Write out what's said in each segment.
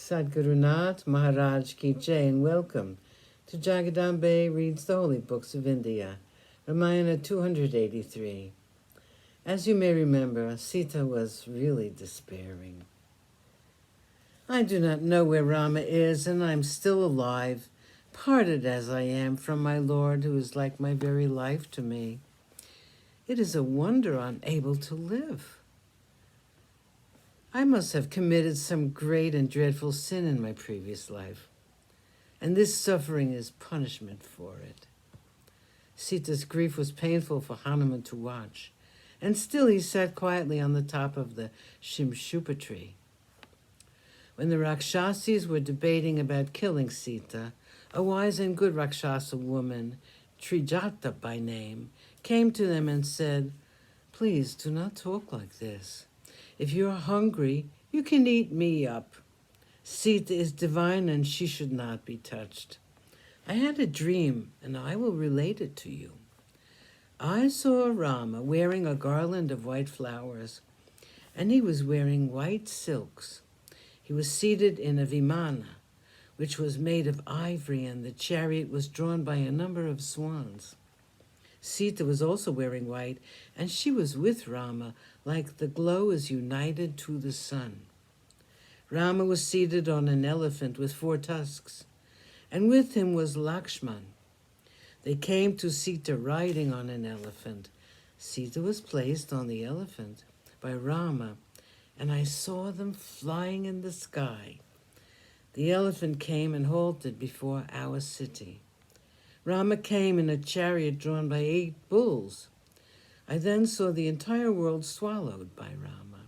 Sadhguru Nath Maharaj Ki Jai, and welcome to Jagadambe Reads the Holy Books of India, Ramayana283. As you may remember, Sita was really despairing. I do not know where Rama is, and I'm still alive, parted as I am from my Lord, who is like my very life to me. It is a wonder I'm able to live. I must have committed some great and dreadful sin in my previous life, and this suffering is punishment for it. Sita's grief was painful for Hanuman to watch, and still he sat quietly on the top of the Shimshupa tree. When the Rakshasis were debating about killing Sita, a wise and good Rakshasa woman, Trijata by name, came to them and said, "Please do not talk like this. If you are hungry, you can eat me up. Sita is divine and she should not be touched. I had a dream, and I will relate it to you. I saw Rama wearing a garland of white flowers, and he was wearing white silks. He was seated in a vimana, which was made of ivory, and the chariot was drawn by a number of swans. Sita was also wearing white, and she was with Rama, like the glow is united to the sun. Rama was seated on an elephant with 4 tusks, and with him was Lakshman. They came to Sita riding on an elephant. Sita was placed on the elephant by Rama, and I saw them flying in the sky. The elephant came and halted before our city. Rama came in a chariot drawn by 8 bulls. I then saw the entire world swallowed by Rama,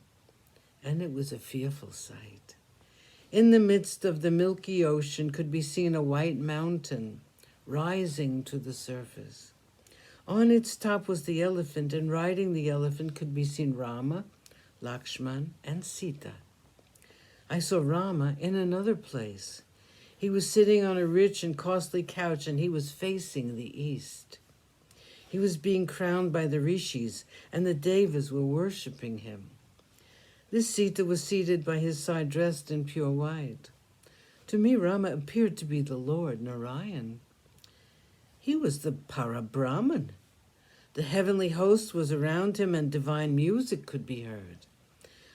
and it was a fearful sight. In the midst of the milky ocean could be seen a white mountain rising to the surface. On its top was the elephant, and riding the elephant could be seen Rama, Lakshman, and Sita. I saw Rama in another place. He was sitting on a rich and costly couch, and he was facing the east. He was being crowned by the rishis, and the devas were worshipping him. This Sita was seated by his side, dressed in pure white. To me, Rama appeared to be the Lord Narayan. He was the Parabrahman. The heavenly host was around him, and divine music could be heard.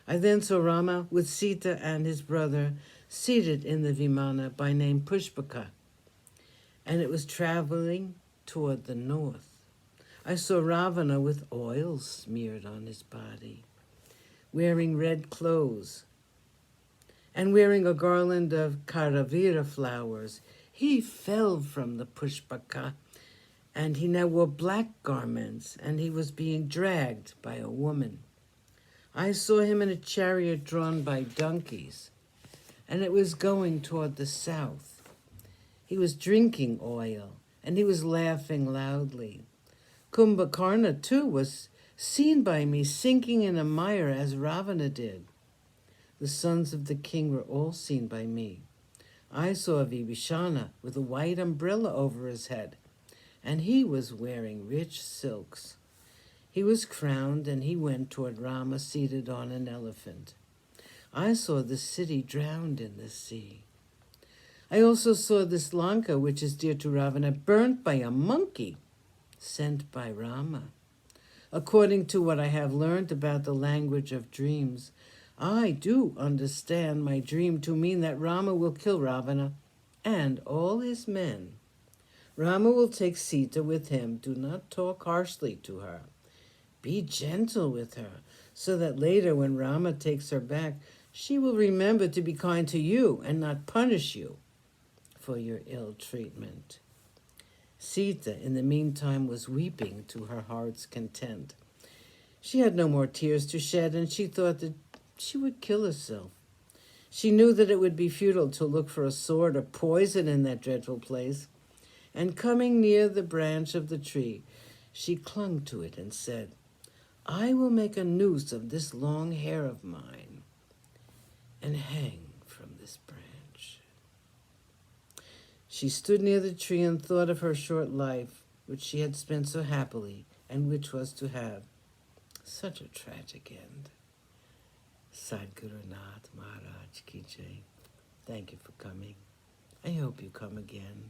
I then saw Rama with Sita and his brother seated in the vimana by name Pushpaka, and it was traveling toward the north. I saw Ravana with oil smeared on his body, wearing red clothes, and wearing a garland of Karavira flowers. He fell from the Pushpaka, and he now wore black garments, and he was being dragged by a woman. I saw him in a chariot drawn by donkeys, and it was going toward the south. He was drinking oil, and he was laughing loudly. Kumbhakarna, too, was seen by me sinking in a mire as Ravana did. The sons of the king were all seen by me. I saw Vibhishana with a white umbrella over his head, and he was wearing rich silks. He was crowned, and he went toward Rama seated on an elephant. I saw the city drowned in the sea. I also saw this Lanka, which is dear to Ravana, burnt by a monkey sent by Rama. According to what I have learned about the language of dreams, I do understand my dream to mean that Rama will kill Ravana and all his men. Rama will take Sita with him. Do not talk harshly to her. Be gentle with her, so that later when Rama takes her back, she will remember to be kind to you and not punish you for your ill treatment. Sita, in the meantime, was weeping to her heart's content. She had no more tears to shed, and she thought that she would kill herself. She knew that it would be futile to look for a sword or poison in that dreadful place, and coming near the branch of the tree, she clung to it and said, "I will make a noose of this long hair of mine and hang from this branch." She stood near the tree and thought of her short life, which she had spent so happily, and which was to have such a tragic end. Sadhguru Nath Maharaj Ki Jai. Thank you for coming. I hope you come again.